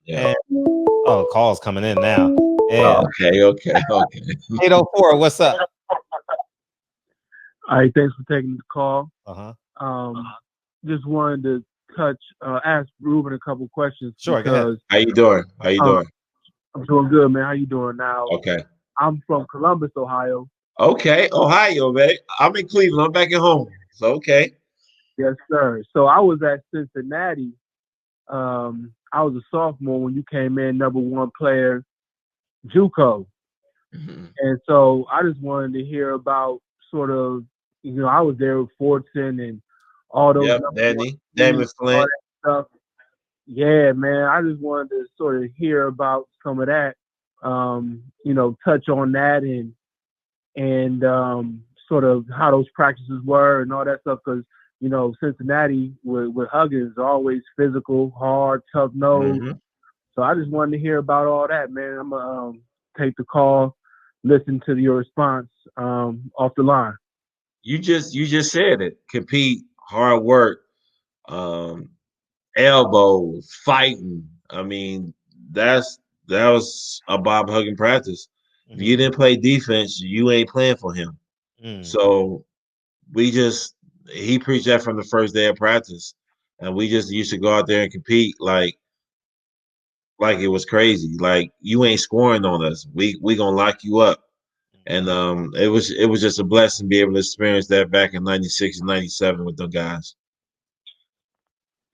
Yeah. And calls coming in now. Yeah. Okay. 804, what's up? All right, thanks for taking the call. Uh-huh. Just wanted to ask Ruben a couple questions Sure, go ahead. because How you doing? I'm doing good, man. How you doing now? Okay. I'm from Columbus, Ohio. Okay. Ohio, man. I'm in Cleveland. I'm back at home. So okay. Yes, sir. So I was at Cincinnati. I was a sophomore when you came in, number one player, JUCO. Mm-hmm. And so I just wanted to hear about sort of, I was there with Fortson and all those Yep, Damon all Flint. that stuff. Yeah, man. I just wanted to sort of hear about some of that. Touch on that and sort of how those practices were and all that stuff. Because Cincinnati with Huggins always physical, hard, tough nose. Mm-hmm. So I just wanted to hear about all that, man. I'm gonna take the call, listen to your response off the line. You just said it. Compete, hard work, um, elbows, fighting. I mean, that was a Bob Huggins practice. If you didn't play defense, you ain't playing for him. So he preached that from the first day of practice, and we just used to go out there and compete like it was crazy. Like you ain't scoring on us. We gonna lock you up. And it was just a blessing to be able to experience that back in '96 and '97 with the guys.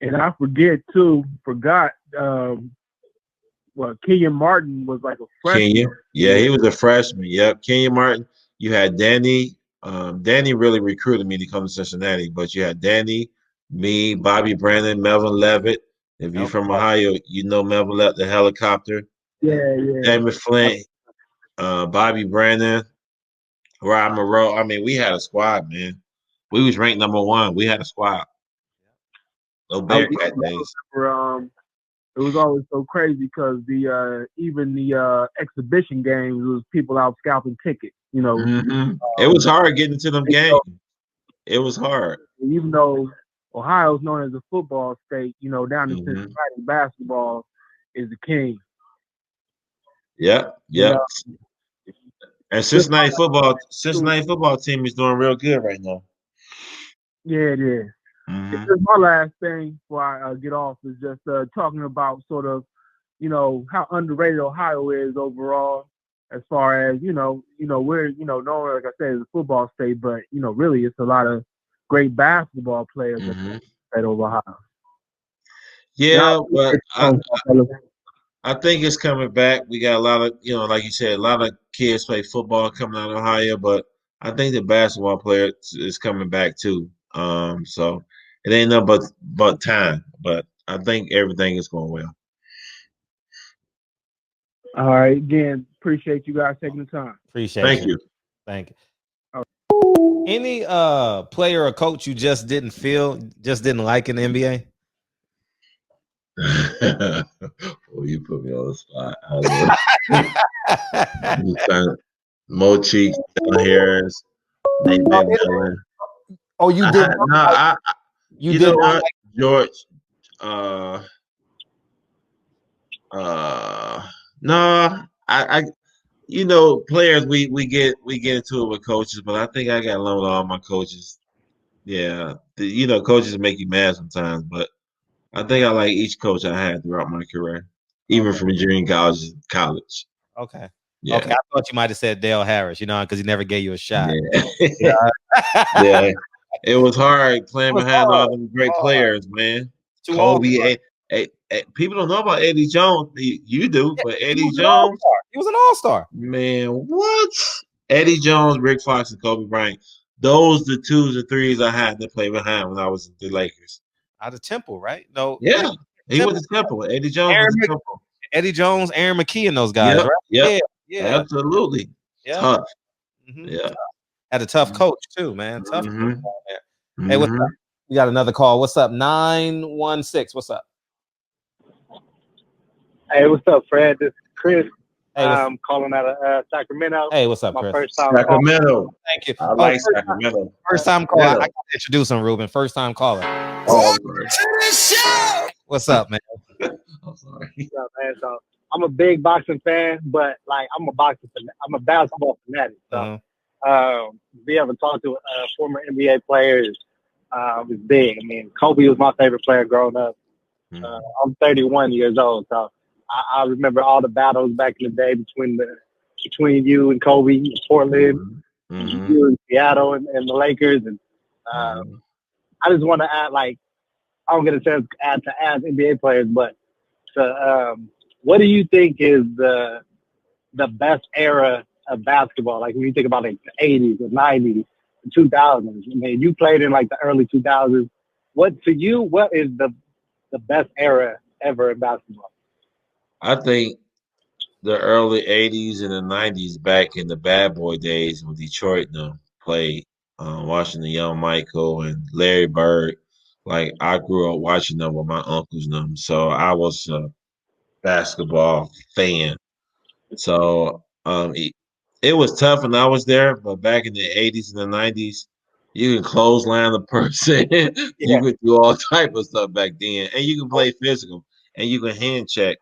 And I forgot Kenyon Martin was like a freshman. Kenya, yeah, he was a freshman. Yep, Kenya Martin. You had Danny. Danny really recruited me to come to Cincinnati, but you had Danny, me, Bobby Brandon, Melvin Levitt. If you're from Ohio, you know Melvin Levitt, the helicopter. Yeah. Damon Flint, Bobby Brandon, Rob Moreau. I mean, we had a squad, man. We was ranked number one. We had a squad. No Bearcat days. It was always so crazy because even the exhibition games was people out scalping tickets. Mm-hmm. It was hard getting into them games. It was hard. Even though Ohio is known as a football state, down in Cincinnati, basketball is the king. Yep. And Cincinnati football team is doing real good right now. Yeah, it is. Mm-hmm. Just my last thing before I get off is just talking about sort of, how underrated Ohio is overall, as far as we're known, like I said, as a football state, but really it's a lot of great basketball players at Ohio. Yeah, but I think it's coming back. We got a lot of, like you said, a lot of kids play football coming out of Ohio, but I think the basketball player is coming back too. So it ain't nothing but time. But I think everything is going well. All right. Again, appreciate you guys taking the time. Thank you. Thank you. Right. Any player or coach you just didn't like in the NBA? Well, you put me on the spot. Mo Cheeks, Dale Harris, Nate McMillan. Oh, you did? You know what, George? No, I players we get into it with coaches, but I think I got along with all my coaches. Yeah, coaches make you mad sometimes, but I think I like each coach I had throughout my career, even from junior college. Okay. Yeah. Okay, I thought you might have said Dale Harris, because he never gave you a shot. Yeah. Yeah. It was hard playing behind all them great players, man. Kobe, people don't know about Eddie Jones. You do, but Eddie Jones. He was an all-star. Man, what? Eddie Jones, Rick Fox, and Kobe Bryant. Those the twos and threes I had to play behind when I was at the Lakers. Out of Temple, right? No. Yeah. He was a Temple. Eddie Jones was a Temple. Eddie Jones, Aaron McKee, and those guys, right? Yep. Yeah. Absolutely. Yeah. Tough. Yeah. Had a tough coach too, man. Tough. Hey, what's up? We got another call. What's up? 916. What's up? Hey, what's up, Fred? This is Chris. I'm calling out of Sacramento. Hey, what's up, Chris? First time Sacramento. Call. Thank you. I like Sacramento. First time caller. I got to introduce him, Ruben. First time caller. Oh, what's up, man? I'm sorry. Yeah, man. So I'm a big boxing fan, but like I'm a basketball fanatic. So be able to talk to former NBA players is big. I mean, Kobe was my favorite player growing up. I'm 31 years old, so I remember all the battles back in the day between you and Kobe in Portland, you in Seattle and the Lakers, and I just want to add, like, I don't get a chance to ask NBA players, but what do you think is the best era of basketball? Like when you think about like the 80s, the 90s, the 2000s. I mean, you played in like the early 2000s. What is the best era ever in basketball? I think the early '80s and the '90s, back in the bad boy days when Detroit and them played, watching the young Michael and Larry Bird. Like I grew up watching them with my uncles and them, so I was a basketball fan. So it was tough when I was there, but back in the '80s and the '90s, you can clothesline the person, you Yeah. could do all type of stuff back then, and you can play physical, and you can hand check.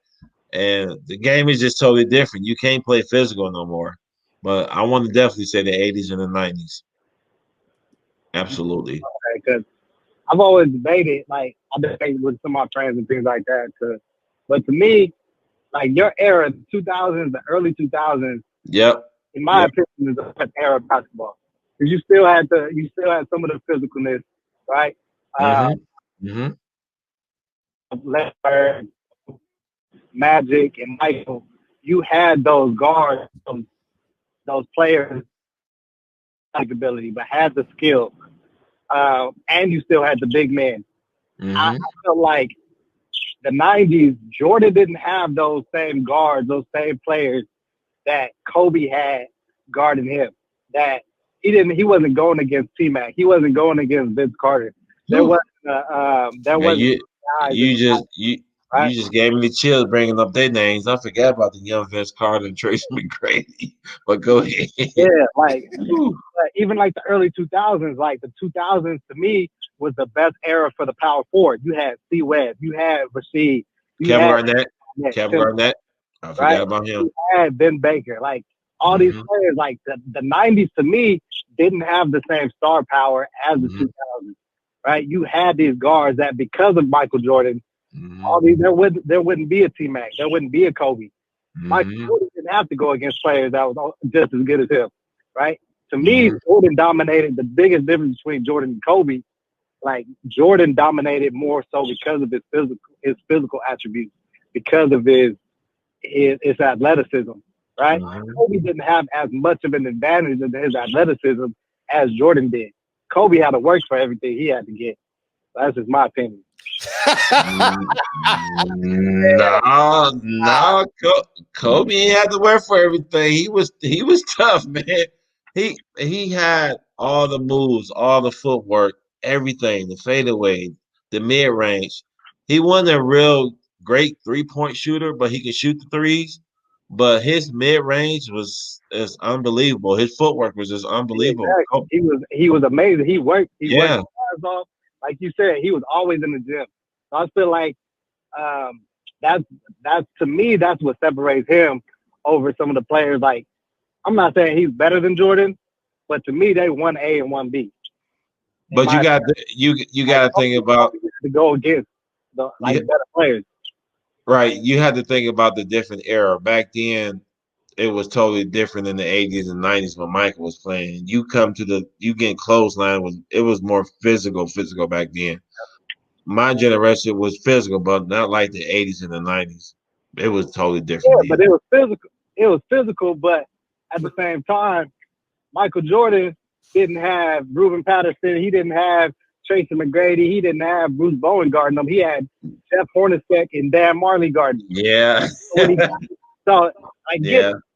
And the game is just totally different. You can't play physical no more. But I want to definitely say the '80s and the '90s. Absolutely. Because I've always debated, like, I debate with some of my friends and things like that. But to me, like your era, the 2000s, the early 2000s, Yep. in my opinion, is the best era of basketball. Because you still had some of the physicalness, right? Leonard, Magic, and Michael, you had those guards, those players, like ability, but had the skill, and you still had the big man. I feel like the '90s, Jordan didn't have those same guards, those same players that Kobe had guarding him. That he wasn't going against T-Mac. He wasn't going against Vince Carter. There wasn't Man, guys you just gave me the chills bringing up their names. I forgot about the young Vince Carter and Tracy McGrady. But go ahead. Yeah, like even like the early 2000s, like the 2000s to me was the best era for the power forward. You had C. Webb, you had Rasheed, Kevin Garnett. I forgot right? about him. You had Ben Baker. Like all these players, like the 90s to me didn't have the same star power as the 2000s, right? You had these guards that because of Michael Jordan, all these there wouldn't be a T-Mac, there wouldn't be a Kobe. Michael Jordan didn't have to go against players that was just as good as him, right? To me, Jordan dominated. The biggest difference between Jordan and Kobe, like Jordan dominated more so because of his physical attributes, because of his athleticism, right? Kobe didn't have as much of an advantage in his athleticism as Jordan did. Kobe had to work for everything he had to get. That's just my opinion. No, Kobe ain't had to work for everything. He was tough, man. He had all the moves, all the footwork, everything, the fadeaway, the mid range. He wasn't a real great 3-point shooter, but he could shoot the threes. But his mid range was unbelievable. His footwork was just unbelievable. Exactly. He was amazing. He worked his ass off. Like you said, he was always in the gym. So I feel like that's to me, that's what separates him over some of the players. Like, I'm not saying he's better than Jordan, but to me, they 1A and 1B. But you got to think about to go against the better players. Right. You had to think about the different era. Back then, it was totally different in the '80s and '90s when Michael was playing. You getting clothesline it was more physical back then. My generation was physical, but not like the '80s and the '90s. It was totally different. Yeah, but it was physical. It was physical, but at the same time, Michael Jordan didn't have Ruben Patterson. He didn't have Tracy McGrady. He didn't have Bruce Bowen guarding him. He had Jeff Hornacek and Dan Marley guarding him. Yeah. So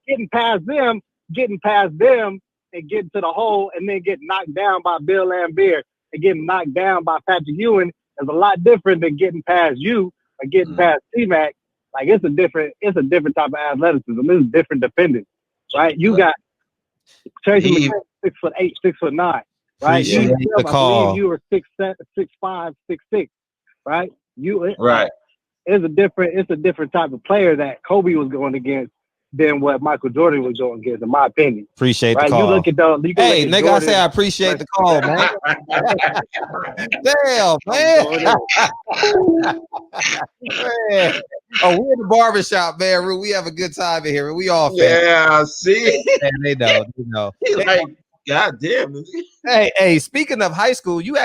getting past them, and getting to the hole, and then getting knocked down by Bill Laimbeer and getting knocked down by Patrick Ewing is a lot different than getting past you or getting past T-Mac. Like it's a different type of athleticism. It's different defending, right? You got Tracy McGrady, 6'8", 6'9", right? Appreciate the call. I believe you were 6'5", 6'6", right? Right. it's a different type of player that Kobe was going against than what Michael Jordan was going against, in my opinion. Appreciate right? the call. You look at hey, nigga, Jordan, I say I appreciate the call, man. Damn, man. Oh, we're in the barbershop, man. We have a good time in here. We all fans. Yeah, see, man, they know. He's like, God damn. Hey, speaking of high school, you